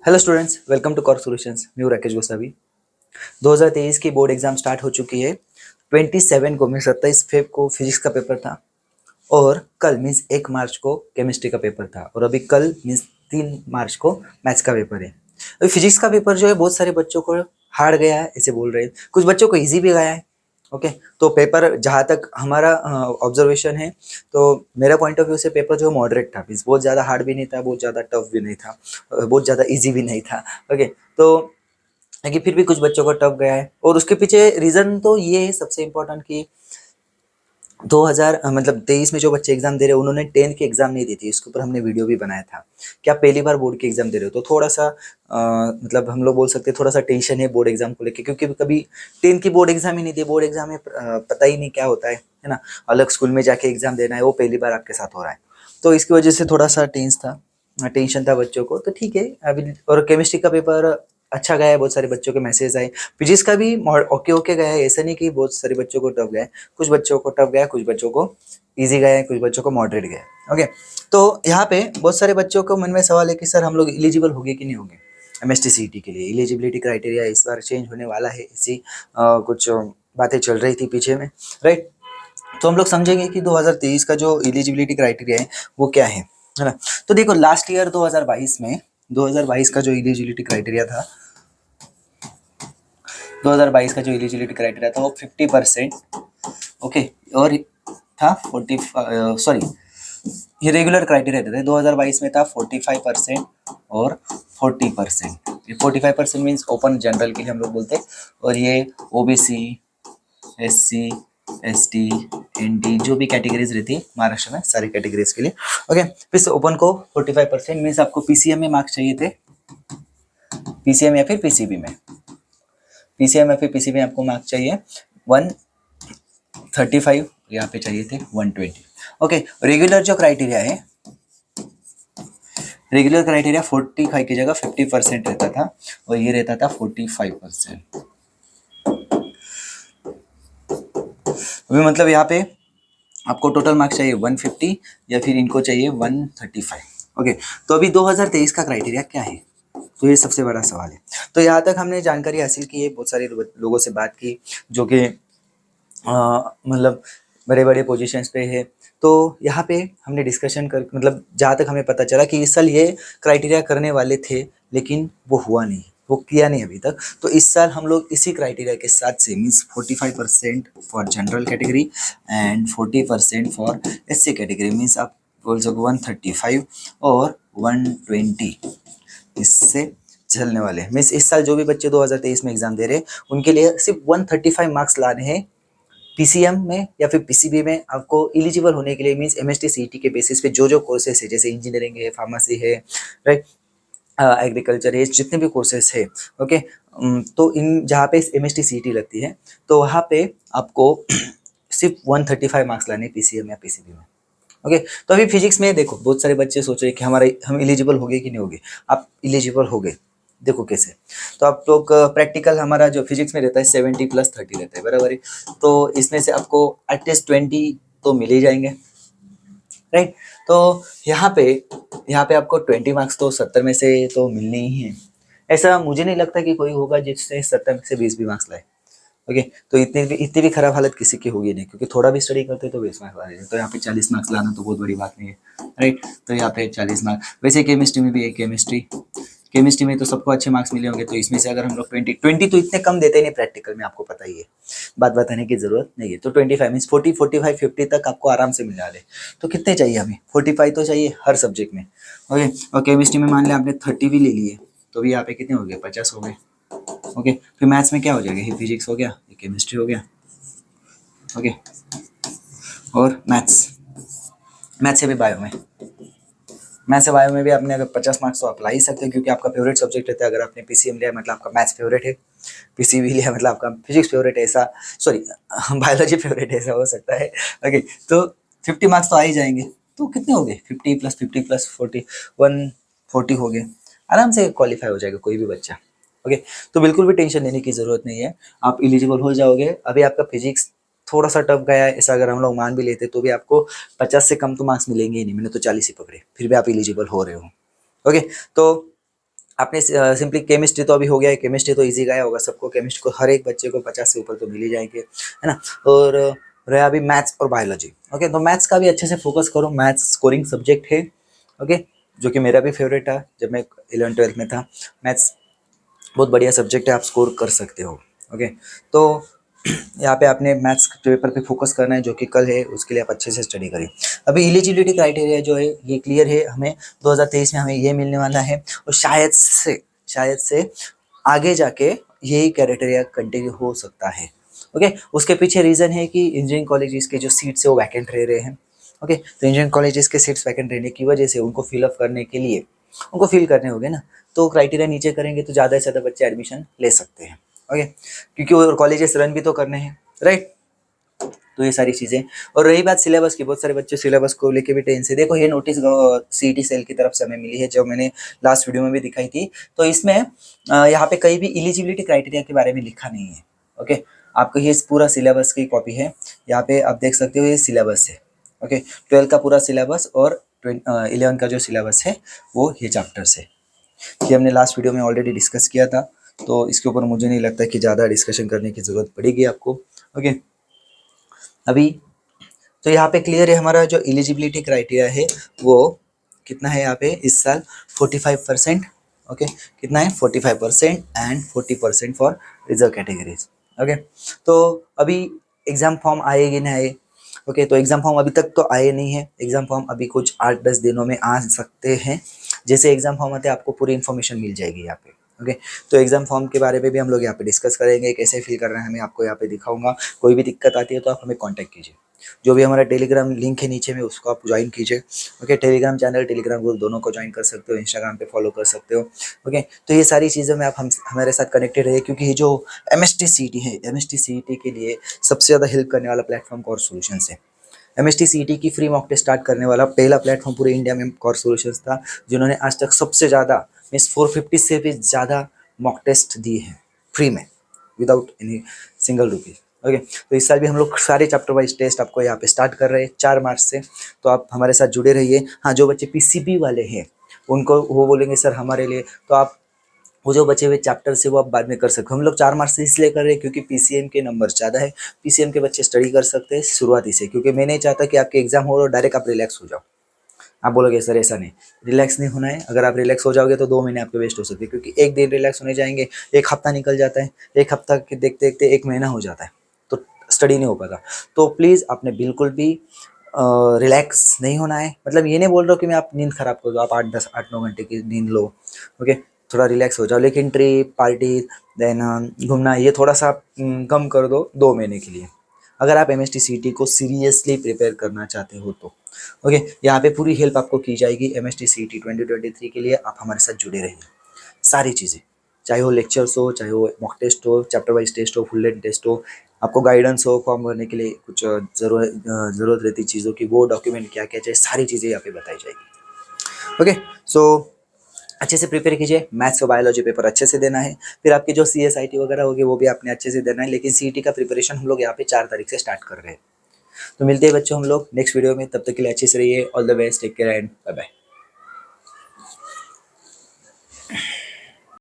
Hello students, welcome to core solutions. मैं हूं राकेश गोसावी। 2023 की बोर्ड एग्जाम स्टार्ट हो चुकी है। 27 को मीन्स 27 को फिजिक्स का पेपर था और कल मीन्स 1 मार्च को केमिस्ट्री का पेपर था और अभी कल मीन्स 3 मार्च को मैथ्स का पेपर है। अभी फिजिक्स का पेपर जो है बहुत सारे बच्चों को हार्ड गया है ऐसे बोल रहे हैं, कुछ बच्चों को ईजी भी गया है। ओके, तो पेपर जहाँ तक हमारा ऑब्जर्वेशन है, तो मेरा पॉइंट ऑफ व्यू से पेपर जो मॉडरेट था, मीन्स बहुत ज़्यादा हार्ड भी नहीं था, बहुत ज़्यादा टफ भी नहीं था, बहुत ज़्यादा इजी भी नहीं था। ओके, तो लेकिन फिर भी कुछ बच्चों को टफ गया है और उसके पीछे रीज़न तो ये है सबसे इम्पोर्टेंट कि 2000 मतलब 23 में जो बच्चे एग्जाम दे रहे हैं उन्होंने 10 की एग्जाम नहीं दी थी। इसके ऊपर हमने वीडियो भी बनाया था कि आप पहली बार बोर्ड की एग्जाम दे रहे हो तो थोड़ा सा मतलब हम लोग बोल सकते हैं थोड़ा सा टेंशन है बोर्ड एग्जाम को लेके, क्योंकि कभी 10 की बोर्ड एग्जाम ही नहीं दी। बोर्ड एग्जाम में पता ही नहीं क्या होता है ना। अलग स्कूल में जाके एग्जाम देना है, वो पहली बार आपके साथ हो रहा है, तो इसकी वजह से थोड़ा सा टेंशन था बच्चों को। तो ठीक है अभी, और केमिस्ट्री का पेपर अच्छा गया है, बहुत सारे बच्चों के मैसेज आए। फिजिक्स का भी ओके ओके गया है, ऐसा नहीं कि बहुत सारे बच्चों को टफ गया है। कुछ बच्चों को टफ गया है, कुछ बच्चों को इजी गया है, कुछ बच्चों को मॉडरेट गया है। ओके, तो यहाँ पे बहुत सारे बच्चों को मन में सवाल है कि सर हम लोग एलिजिबल होंगे कि नहीं होंगे एमएसटी सीईटी के लिए। एलिजिबिलिटी क्राइटेरिया इस बार चेंज होने वाला है, ऐसी कुछ बातें चल रही थी पीछे में, राइट। तो हम लोग समझेंगे कि 2023 का जो एलिजिबिलिटी क्राइटेरिया है वो क्या है ना। तो देखो लास्ट ईयर 2022 का जो एलिजिबिलिटी क्राइटेरिया था, 2022 का जो एलिजिबिलिटी क्राइटेरिया था वो 50%। ओके, और था 40 सॉरी, ये रेगुलर क्राइटेरिया देते हैं। 2022 में था 45% और 40%। ये 45% मीन्स ओपन जनरल के लिए हम लोग बोलते हैं, और ये ओबीसी, एससी, एसटी, एनटी जो भी कैटेगरीज रहती है महाराष्ट्र में, सारी कैटेगरीज के लिए। ओके, फिर ओपन को 45% मीन्स आपको पीसीएम में मार्क्स चाहिए थे, पीसीएम या फिर पीसीबी में, पीसीएम या फिर पीसीबी में आपको मार्क्स चाहिए 135, यहाँ पे चाहिए थे 120। ओके, रेगुलर जो क्राइटेरिया है, रेगुलर क्राइटेरिया 45 की जगह 50% रहता था और ये रहता था 45%। अभी मतलब यहाँ पे आपको टोटल मार्क्स चाहिए 150 या फिर इनको चाहिए 135। ओके, तो अभी 2023 का क्राइटेरिया क्या है, तो ये सबसे बड़ा सवाल है। तो यहाँ तक हमने जानकारी हासिल की है, बहुत सारे लोगों से बात की जो कि मतलब बड़े बड़े पोजीशंस पे है। तो यहाँ पे हमने डिस्कशन कर मतलब जहाँ तक हमें पता चला कि इस साल ये क्राइटेरिया करने वाले थे लेकिन वो हुआ नहीं, वो किया नहीं अभी तक। तो इस साल हम लोग इसी क्राइटेरिया के साथ से means 45% for general category and 40% for SC category, means आप बोल सको 135 और 120 इससे चलने वाले। मीन्स इस साल जो भी बच्चे 2023 में एग्जाम दे रहे हैं उनके लिए सिर्फ 135 मार्क्स लाने हैं पीसीएम में या फिर पीसीबी में। आपको एलिजिबल होने के लिए मींस एमएसटी सीईटी के बेसिस पे जो जो कोर्सेस है, जैसे इंजीनियरिंग है, फार्मेसी है, राइट, एग्रीकल्चर है, जितने भी कोर्सेस है, ओके, तो इन जहाँ पे एमएसटी सीईटी लगती है तो वहाँ पे आपको सिर्फ 135 मार्क्स लाने पीसीएम या पीसीबी में। ओके, तो अभी फिजिक्स में देखो बहुत सारे बच्चे सोच रहे हैं कि हमारे हम एलिजिबल हो गए कि नहीं हो गए। आप एलिजिबल हो गए, देखो कैसे। तो आप लोग प्रैक्टिकल हमारा जो फिजिक्स में रहता है 70+30 रहता है, बराबर है। तो इसमें से आपको एटलीस्ट 20 तो मिल ही जाएंगे, राइट। तो यहाँ पे आपको 20 मार्क्स तो 70 में से तो मिलने ही है। ऐसा मुझे नहीं लगता कि कोई होगा जिससे 70 में से 20 भी मार्क्स लाए। ओके, तो इतनी भी खराब हालत किसी की होगी नहीं, क्योंकि थोड़ा भी स्टडी करते तो 20 मार्क्स ला रहे हैं। तो यहाँ पे 40 मार्क्स लाना तो बहुत बड़ी बात नहीं है, राइट। तो यहाँ पे 40 मार्क्स। वैसे केमिस्ट्री में भी है, केमिस्ट्री में तो सबको अच्छे मार्क्स मिले होंगे। तो इसमें से अगर हम लोग 20 तो इतने कम देते नहीं प्रैक्टिकल में, आपको पता ही है, बात बताने की जरूरत नहीं है। तो 25 मीन्स 40, 45, 50 तक आपको आराम से मिल जाए। तो कितने चाहिए हमें, 45 तो चाहिए हर सब्जेक्ट में। ओके, और केमिस्ट्री में मान लिया आपने 30 भी ले लिए तो भी यहाँ पे कितने हो गए, 50 हो गए। ओके, फिर मैथ्स में क्या हो जाएगा, ये फिजिक्स हो गया, ये केमिस्ट्री हो गया। ओके, और मैथ्स से भी बायो में, मैथ्स से बायो में भी आपने अगर 50 मार्क्स तो आप ला ही सकते हो, क्योंकि आपका फेवरेट सब्जेक्ट रहता है। अगर आपने पीसीएम लिया मतलब आपका मैथ्स फेवरेट है, पीसीबी लिया मतलब आपका फिजिक्स फेवरेट है, ऐसा सॉरी बायोलॉजी फेवरेट है, ऐसा हो सकता है। ओके, तो 50 मार्क्स तो आ ही जाएंगे। तो कितने हो गए, 50 + 40 140 हो गए, आराम से क्वालिफाई हो जाएगा कोई भी बच्चा। ओके, तो बिल्कुल भी टेंशन लेने की ज़रूरत नहीं है, आप एलिजिबल हो जाओगे। अभी आपका फिजिक्स थोड़ा सा टफ गया है, ऐसा अगर हम लोग मान भी लेते तो भी आपको 50 से कम तो मार्क्स मिलेंगे ही नहीं। मैंने तो 40 ही पकड़े, फिर भी आप एलिजिबल हो रहे हो। ओके, तो आपने सिंपली केमिस्ट्री तो अभी हो गया है, केमिस्ट्री तो इजी गया होगा सबको, केमिस्ट्री को हर एक बच्चे को 50 से ऊपर तो मिल ही जाएंगे, है ना। और रहा अभी मैथ्स और बायोलॉजी। ओके, तो मैथ्स का भी अच्छे से फोकस करो, मैथ्स स्कोरिंग सब्जेक्ट है। ओके, जो कि मेरा भी फेवरेट था जब मैं 11th-12th में था। मैथ्स बहुत बढ़िया सब्जेक्ट है, आप स्कोर कर सकते हो। ओके, तो यहाँ पे आपने मैथ्स पेपर पे फोकस करना है जो कि कल है, उसके लिए आप अच्छे से स्टडी करिए। अभी एलिजिबिलिटी क्राइटेरिया जो है ये क्लियर है, हमें 2023 में हमें ये मिलने वाला है, और शायद से आगे जाके यही क्राइटेरिया कंटिन्यू हो सकता है। ओके, उसके पीछे रीज़न है कि इंजीनियरिंग कॉलेजेस के जो सीट्स है वो वैकेंट रह रहे हैं। ओके, तो इंजीनियरिंग कॉलेजेस के सीट्स वैकेंट रहने की वजह से उनको फिलअप करने के लिए उनको फिल करने होंगे ना, तो क्राइटेरिया नीचे करेंगे तो ज़्यादा से ज़्यादा बच्चे एडमिशन ले सकते हैं। ओके, क्योंकि वो कॉलेजेस रन भी तो करने हैं, राइट। तो ये सारी चीज़ें। और रही बात सिलेबस की, बहुत सारे बच्चे सिलेबस को लेके भी टेंशन। देखो ये नोटिस सीईटी सेल की तरफ से हमें मिली है, जो मैंने लास्ट वीडियो में भी दिखाई थी। तो इसमें यहाँ पे कहीं भी एलिजिबिलिटी क्राइटेरिया के बारे में लिखा नहीं है। ओके, आपको ये पूरा सिलेबस की कॉपी है, यहाँ पे आप देख सकते हो ये सिलेबस है। ओके, 12 का पूरा सिलेबस और 11 का जो सिलेबस है वो ये चैप्टर्स है। ये हमने लास्ट वीडियो में ऑलरेडी डिस्कस किया था, तो इसके ऊपर मुझे नहीं लगता कि ज़्यादा डिस्कशन करने की ज़रूरत पड़ेगी आपको। ओके, अभी तो यहाँ पे क्लियर है, हमारा जो एलिजिबिलिटी क्राइटेरिया है वो कितना है यहाँ पे इस साल 45%। ओके, कितना है 45% and 40% for reserve categories. Okay, तो अभी एग्ज़ाम फॉर्म आएगी ना आए। ओके, तो एग्ज़ाम फॉर्म अभी तक तो आए नहीं है, एग्ज़ाम फॉर्म अभी कुछ 8-10 दिनों में आ सकते हैं। जैसे एग्ज़ाम फॉर्म आते हैं आपको पूरी इन्फॉर्मेशन मिल जाएगी यहाँ पे। ओके, तो एग्ज़ाम फॉर्म के बारे में भी हम लोग यहाँ पे डिस्कस करेंगे, कैसे फिल करना है हमें आपको यहाँ पे दिखाऊंगा। कोई भी दिक्कत आती है तो आप हमें कॉन्टैक्ट कीजिए। जो भी हमारा टेलीग्राम लिंक है नीचे में उसको आप ज्वाइन कीजिए। Okay, Telegram channel, Telegram group दोनों को ज्वाइन कर सकते हो, इंस्टाग्राम पे फॉलो कर सकते हो। ओके, तो ये सारी चीज़ों में आप हमारे साथ कनेक्टेड रहिए, क्योंकि ये जो एमएसटी सीईटी है, एमएसटी सीईटी के लिए सबसे ज़्यादा हेल्प करने वाला प्लेटफॉर्म कोर सॉल्यूशंस है। एमएसटी सीईटी की फ्री मॉक टेस्ट स्टार्ट करने वाला पहला प्लेटफॉर्म पूरे इंडिया में कोर सॉल्यूशंस था, जिन्होंने आज तक सबसे ज़्यादा मीन्स 450 से भी ज़्यादा मॉक टेस्ट दिए हैं फ्री में, without any single rupees. Okay, तो इस साल भी हम लोग सारे चैप्टर वाइज टेस्ट आपको यहाँ पे स्टार्ट कर रहे हैं 4 मार्च से, तो आप हमारे साथ जुड़े रहिए। हाँ, जो बच्चे पीसीबी वाले हैं उनको वो बोलेंगे सर हमारे लिए, तो आप वो जो बचे हुए चैप्टर से वो आप बाद में कर सकते हो। हम लोग 4 मार्च से इसलिए कर रहे हैं क्योंकि पीसीएम के नंबर ज़्यादा है, पीसीएम के बच्चे स्टडी कर सकते हैं शुरुआती से, क्योंकि मैं नहीं चाहता कि आपके एग्जाम हो और डायरेक्ट आप रिलैक्स हो जाओ। आप बोलोगे सर ऐसा नहीं, रिलैक्स नहीं होना है। अगर आप रिलैक्स हो जाओगे तो 2 महीने आपके वेस्ट हो सकते हैं, क्योंकि एक दिन रिलैक्स होने जाएंगे, एक हफ्ता निकल जाता है, एक हफ्ता के देखते देखते 1 महीना हो जाता है, तो स्टडी नहीं हो पाता। तो प्लीज़ आपने बिल्कुल भी रिलैक्स नहीं होना है। मतलब ये नहीं बोल रहा हूँ कि मैं आप नींद खराब कर दो, आप 8-9 घंटे की नींद लो। ओके, थोड़ा रिलैक्स हो जाओ, लेकिन ट्रिप पार्टी देन घूमना ये थोड़ा सा कम कर दो 2 महीने के लिए, अगर आप एमएसटी सीटी को सीरियसली प्रिपेयर करना चाहते हो तो। ओके, यहाँ पे पूरी हेल्प आपको की जाएगी एमएसटी सीटी 2023 के लिए। आप हमारे साथ जुड़े रहिए, सारी चीज़ें, चाहे वो लेक्चर्स हो, चाहे वो मॉक टेस्ट हो, चैप्टर वाइज टेस्ट हो, फुल लेंथ टेस्ट हो, आपको गाइडेंस हो, फॉर्म भरने के लिए कुछ ज़रूरत रहती चीज़ों की, वो डॉक्यूमेंट क्या क्या चाहिए, सारी चीज़ें यहाँ पे बताई जाएगी। ओके, सो अच्छे से प्रिपेयर कीजिए, मैथ्स और बायोलॉजी पेपर अच्छे से देना है, फिर आपकी जो सीएसआईटी वगैरह होगी वो भी आपने अच्छे से देना है, लेकिन सीईटी का प्रिपरेशन हम लोग यहाँ पे 4 तारीख से स्टार्ट कर रहे हैं। तो मिलते हैं बच्चों हम लोग नेक्स्ट वीडियो में, तब तक के लिए अच्छे से रहिए। All the best, take care and bye bye.